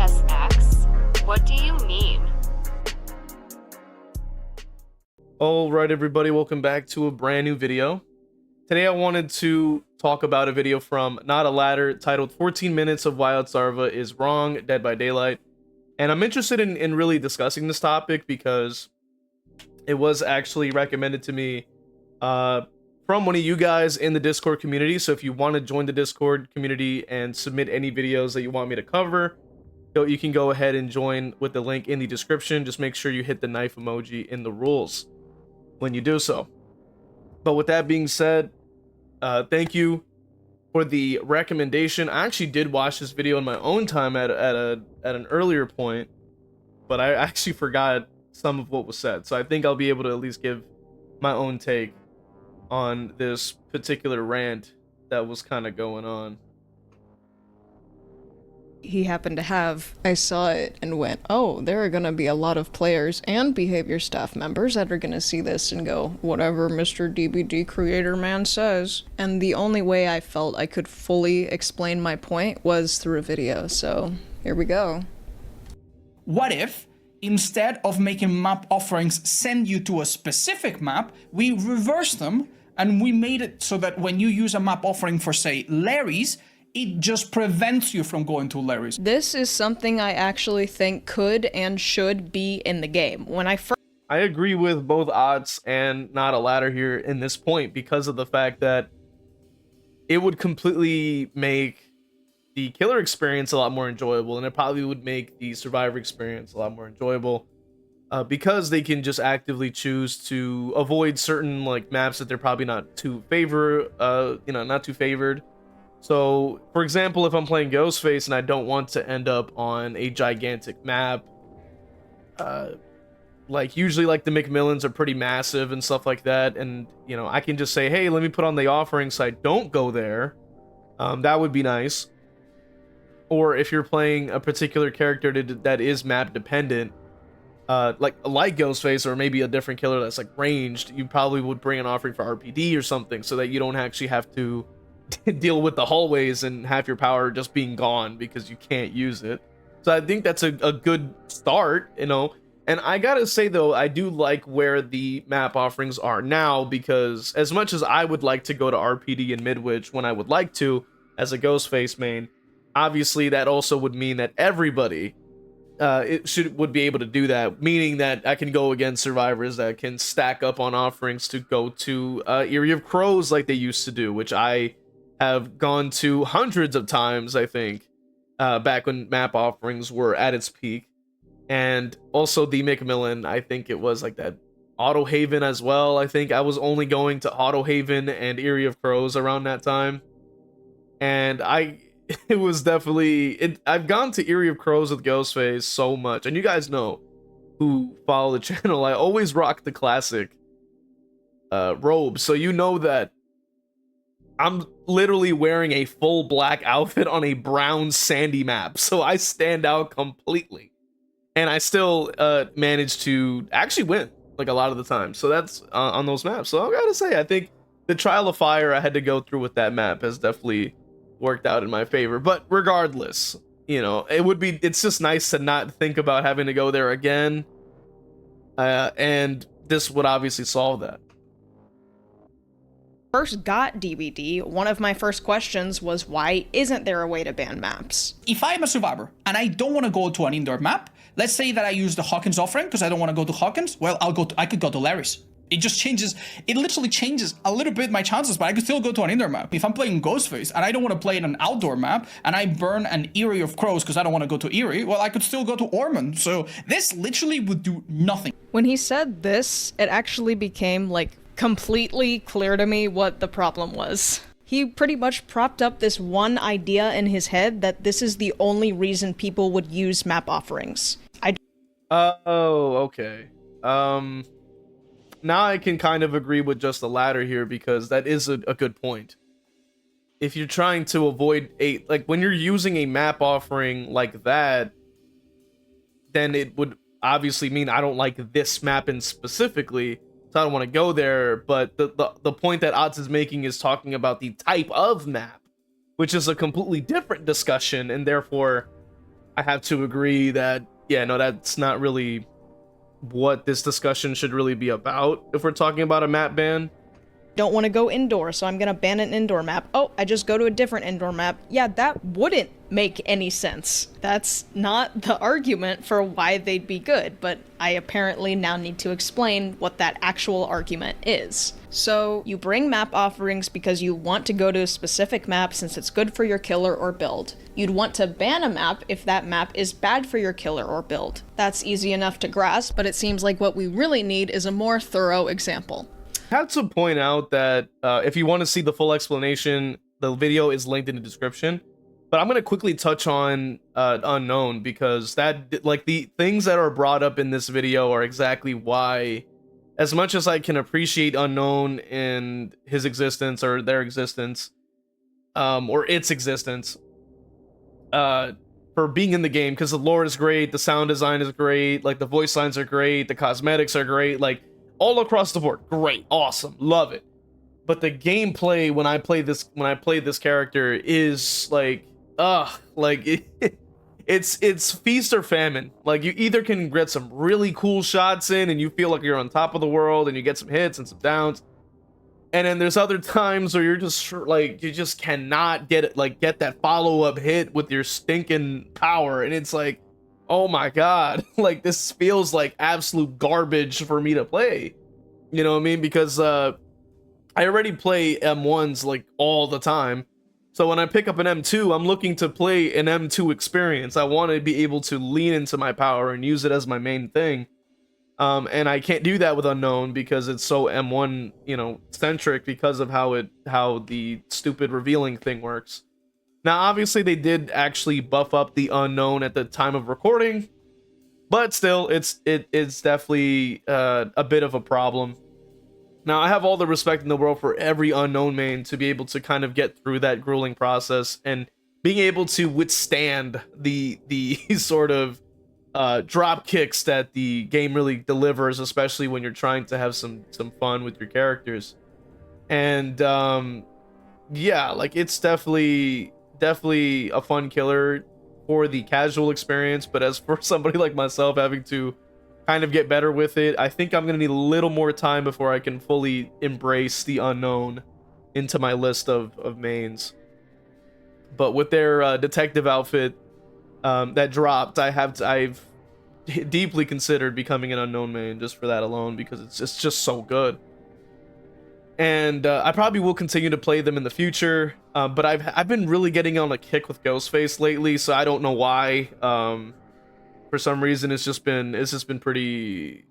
v.h.s.x? What do you mean? All right, everybody, welcome back to a brand new video. Today I wanted to talk about a video from Not a Ladder titled 14 Minutes of Why Otzdarva is Wrong, Dead by Daylight. And I'm interested in really discussing this topic because it was actually recommended to me from one of you guys in the Discord community. So if you want to join the Discord community and submit any videos that you want me to cover, you can go ahead and join with the link in the description. Just make sure you hit the knife emoji in the rules when you do so. But with that being said, thank you for the recommendation. I actually did watch this video in my own time at an earlier point, but I actually forgot some of what was said. So I think I'll be able to at least give my own take on this particular rant that was kind of going on. He happened to have, I saw it and went, oh, there are gonna be a lot of players and behavior staff members that are gonna see this and go, whatever Mr. DBD creator man says. And the only way I felt I could fully explain my point was through a video, so here we go. What if, instead of making map offerings send you to a specific map, we reversed them and we made it so that when you use a map offering for, say, Larry's, it just prevents you from going to Larry's. This is something I actually think could and should be in the game. When I agree with both Otz and Not a Ladder here in this point because of the fact that it would completely make the killer experience a lot more enjoyable, and it probably would make the survivor experience a lot more enjoyable because they can just actively choose to avoid certain like maps that they're probably not too favored. So, for example, if I'm playing Ghostface and I don't want to end up on a gigantic map, like usually like the McMillans are pretty massive and stuff like that, and you know I can just say, hey, let me put on the offering so I don't go there. That would be nice. Or if you're playing a particular character that is map dependent, like Ghostface, or maybe a different killer that's like ranged, you probably would bring an offering for RPD or something so that you don't actually have to deal with the hallways and have your power just being gone because you can't use it. So I think that's a good start, you know. And I gotta say though, I do like where the map offerings are now, because as much as I would like to go to RPD and Midwich when I would like to as a Ghostface main, obviously that also would mean that everybody would be able to do that, meaning that I can go against survivors that can stack up on offerings to go to Area of Crows like they used to do, which I have gone to hundreds of times, I think, back when map offerings were at its peak. And also the McMillan, I think it was like that Auto Haven as well. I think I was only going to Auto Haven and Area of Crows around that time. And it was definitely, I've gone to Area of Crows with Ghostface so much. And you guys know who follow the channel, I always rock the classic robe. So you know that I'm literally wearing a full black outfit on a brown sandy map, so I stand out completely, and I still manage to actually win like a lot of the time. So that's on those maps. So I gotta say, I think the Trial of Fire I had to go through with that map has definitely worked out in my favor. But regardless, you know, it's just nice to not think about having to go there again, and this would obviously solve that. First got DBD, one of my first questions was, why isn't there a way to ban maps? If I'm a survivor and I don't want to go to an indoor map, let's say that I use the Hawkins offering because I don't want to go to Hawkins, well, I could go to Larry's. It just changes, it literally changes a little bit my chances, but I could still go to an indoor map. If I'm playing Ghostface and I don't want to play in an outdoor map and I burn an Area of Crows because I don't want to go to Erie, well, I could still go to Ormond. So this literally would do nothing. When he said this, it actually became like completely clear to me what the problem was. He pretty much propped up this one idea in his head that this is the only reason people would use map offerings. Oh, okay. Now I can kind of agree with just the latter here, because that is a good point. If you're trying to avoid when you're using a map offering like that, then it would obviously mean I don't like this map in specifically, so I don't want to go there. But the point that Otz is making is talking about the type of map, which is a completely different discussion, and therefore I have to agree that, yeah, no, that's not really what this discussion should really be about if we're talking about a map ban. Don't want to go indoor, so I'm gonna ban an indoor map. Oh, I just go to a different indoor map. Yeah, that wouldn't make any sense. That's not the argument for why they'd be good, but I apparently now need to explain what that actual argument is. So, you bring map offerings because you want to go to a specific map since it's good for your killer or build. You'd want to ban a map if that map is bad for your killer or build. That's easy enough to grasp, but it seems like what we really need is a more thorough example. I have to point out that if you want to see the full explanation, the video is linked in the description. But I'm going to quickly touch on Unknown, because that, like, the things that are brought up in this video are exactly why, as much as I can appreciate Unknown and his existence or their existence, or its existence, for being in the game, because the lore is great, the sound design is great, like the voice lines are great, the cosmetics are great, like all across the board, great, awesome, love it. But the gameplay when I play this character is like, it's feast or famine. Like, you either can get some really cool shots in and you feel like you're on top of the world and you get some hits and some downs, and then there's other times where you're just like, you just cannot get that follow-up hit with your stinking power, and it's like, oh my god, like, this feels like absolute garbage for me to play. You know what I mean? Because I already play M1s like all the time. So when I pick up an M2, I'm looking to play an M2 experience. I want to be able to lean into my power and use it as my main thing. And I can't do that with Unknown because it's so M1, you know, centric, because of how the stupid revealing thing works. Now, obviously, they did actually buff up the Unknown at the time of recording, but still, it's definitely a bit of a problem. Now, I have all the respect in the world for every Unknown main to be able to kind of get through that grueling process and being able to withstand the sort of drop kicks that the game really delivers, especially when you're trying to have some fun with your characters. And yeah, like, it's definitely a fun killer for the casual experience, but as for somebody like myself having to kind of get better with it, I think I'm gonna need a little more time before I can fully embrace the Unknown into my list of mains. But with their detective outfit that dropped, I've deeply considered becoming an Unknown main just for that alone, because it's just so good. And I probably will continue to play them in the future, but I've been really getting on a kick with Ghostface lately, so I don't know why. For some reason, it's just been pretty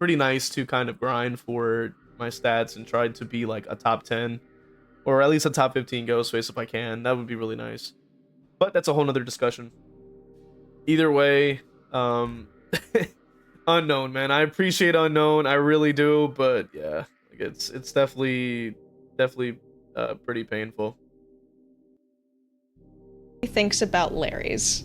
nice to kind of grind for my stats and try to be like a top 10 or at least a top 15 Ghostface if I can. That would be really nice, but that's a whole nother discussion. Either way, Unknown, man, I appreciate Unknown, I really do, but yeah, like, it's definitely pretty painful. He thinks about Larry's.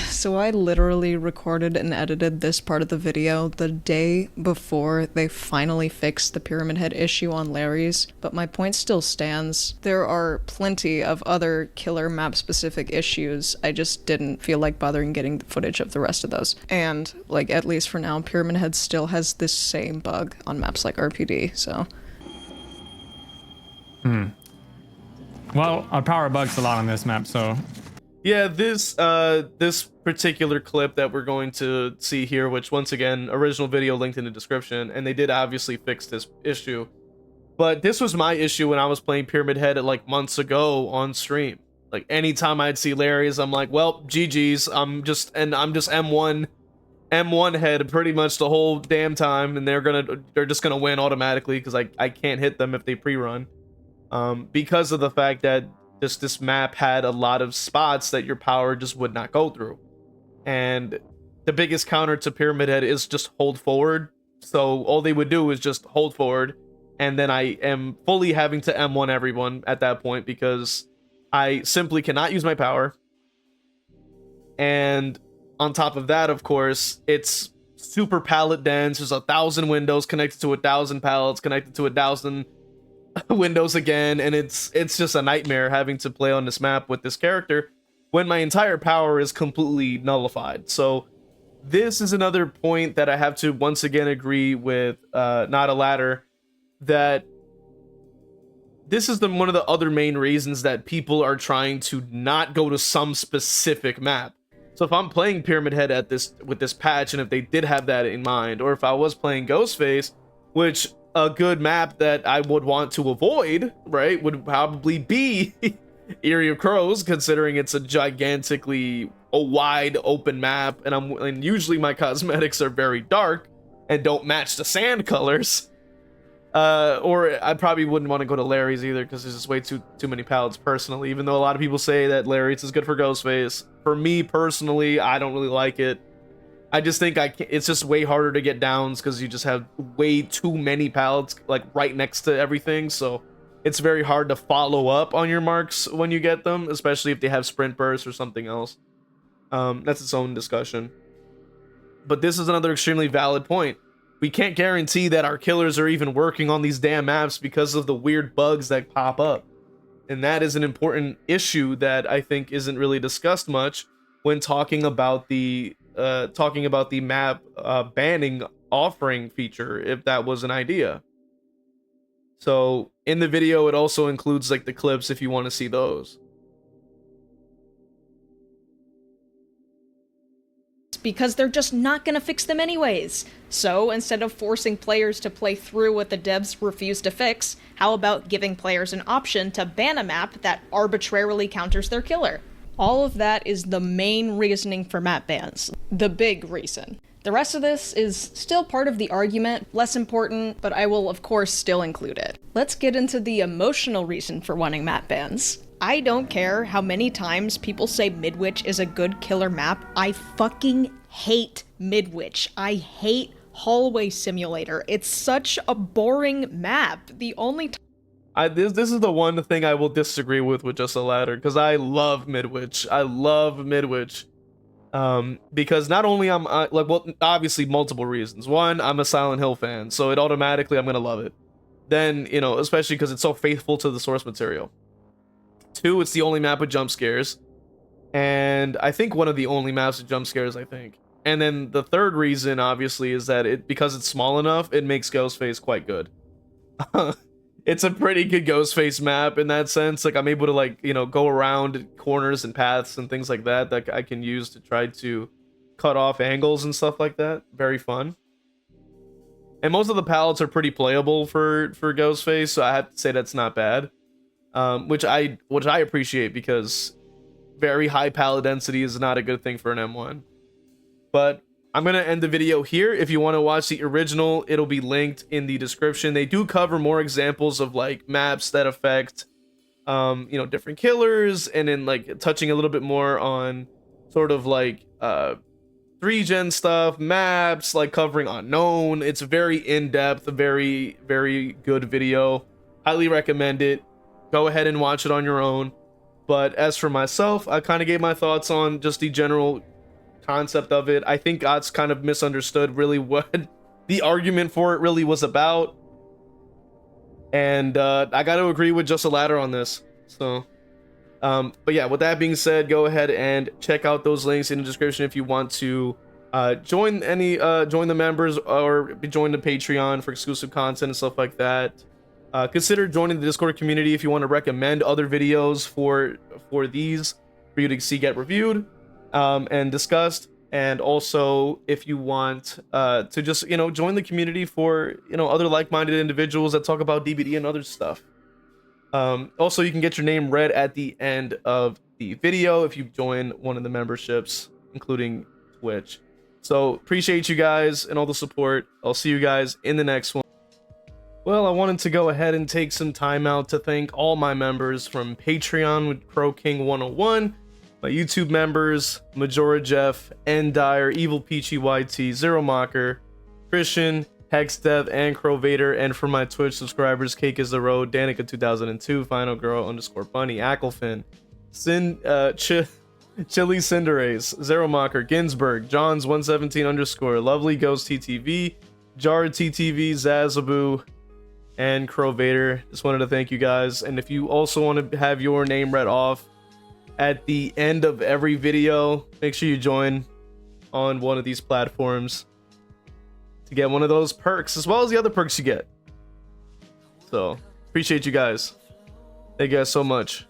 So I literally recorded and edited this part of the video the day before they finally fixed the Pyramid Head issue on Larry's, but my point still stands. There are plenty of other killer map specific issues. I just didn't feel like bothering getting the footage of the rest of those. And, like, at least for now, Pyramid Head still has this same bug on maps like RPD, so. Well, our power bugs a lot on this map, so. Yeah, this particular clip that we're going to see here, which once again, original video linked in the description, and they did obviously fix this issue. But this was my issue when I was playing Pyramid Head like months ago on stream. Like, anytime I'd see Larry's, I'm like, well, GG's. I'm just M1 head pretty much the whole damn time, and they're just gonna win automatically because I can't hit them if they pre-run. Because of the fact that this map had a lot of spots that your power just would not go through. And the biggest counter to Pyramid Head is just hold forward. So all they would do is just hold forward, and then I am fully having to M1 everyone at that point because I simply cannot use my power. And on top of that, of course, it's super pallet dense. There's 1,000 windows connected to 1,000 pallets connected to 1,000 windows again, and it's just a nightmare having to play on this map with this character, when my entire power is completely nullified. So this is another point that I have to once again agree with Not a Ladder, that this is one of the other main reasons that people are trying to not go to some specific map. So if I'm playing Pyramid Head with this patch, and if they did have that in mind, or if I was playing Ghostface, which a good map that I would want to avoid, right, would probably be Eyrie of Crows, considering it's a gigantically wide open map, and usually my cosmetics are very dark and don't match the sand colors. Or I probably wouldn't want to go to Larry's either, because there's just way too many palettes personally, even though a lot of people say that Larry's is good for Ghostface. For me personally, I don't really like it. I just think it's just way harder to get downs because you just have way too many palettes like right next to everything, so it's very hard to follow up on your marks when you get them, especially if they have sprint burst or something else. That's its own discussion. But this is another extremely valid point. We can't guarantee that our killers are even working on these damn maps because of the weird bugs that pop up. And that is an important issue that I think isn't really discussed much when talking about the map banning offering feature, if that was an idea. So in the video, it also includes like the clips if you want to see those. Because they're just not gonna fix them anyways. So instead of forcing players to play through what the devs refuse to fix, how about giving players an option to ban a map that arbitrarily counters their killer? All of that is the main reasoning for map bans. The big reason. The rest of this is still part of the argument, less important, but I will of course still include it. Let's get into the emotional reason for wanting map bans. I don't care how many times people say Midwich is a good killer map. I fucking hate Midwich. I hate Hallway Simulator. It's such a boring map. The only this is the one thing I will disagree with Just a Ladder, because I love Midwich. I love Midwich. Because not only I'm obviously multiple reasons. One, I'm a Silent Hill fan, so it automatically I'm gonna love it. Then, you know, especially because it's so faithful to the source material. Two, it's the only map with jump scares, and I think one of the only maps with jump scares, I think. And then the third reason, obviously, is that because it's small enough, it makes Ghostface quite good. It's a pretty good Ghostface map in that sense. Like, I'm able to, like, you know, go around corners and paths and things like that I can use to try to cut off angles and stuff like that. Very fun. And most of the palettes are pretty playable for Ghostface, so I have to say that's not bad. Which I appreciate, because very high palette density is not a good thing for an M1. But I'm gonna end the video here. If you want to watch the original, it'll be linked in the description. They do cover more examples of like maps that affect you know, different killers, and then like touching a little bit more on sort of like 3-gen stuff, maps, like covering unknown. It's very in-depth, a very, very good video. Highly recommend it. Go ahead and watch it on your own. But as for myself, I kind of gave my thoughts on just the general concept of it. I think Ots kind of misunderstood really what the argument for it really was about. And I got to agree with Just a Ladder on this. So, but yeah, with that being said, go ahead and check out those links in the description if you want to join the members or join the Patreon for exclusive content and stuff like that. Consider joining the Discord community if you want to recommend other videos for these for you to get reviewed and discussed. And also, if you want to just, you know, join the community for, you know, other like-minded individuals that talk about DBD and other stuff. Also, you can get your name read at the end of the video if you join one of the memberships, including Twitch. So appreciate you guys and all the support. I'll see you guys in the next one. Well, I wanted to go ahead and take some time out to thank all my members from Patreon with Pro King 101, my YouTube members, Majora Jeff, Endire, Evil Peachy YT, Zero Mocker, Christian, Hexdev, and Crow Vader, and for my Twitch subscribers, Cake is the Road, Danica 2002, Final Girl _Bunny, Acklefin, Chili Cinderace, Zero Mocker, Ginsburg, Johns 117 _ Lovely Ghost TTV, Jar TTV, Zazaboo, and Crow Vader. Just wanted to thank you guys. And if you also want to have your name read off at the end of every video. Make sure you join on one of these platforms to get one of those perks, as well as the other perks you get. So appreciate you guys. Thank you guys so much.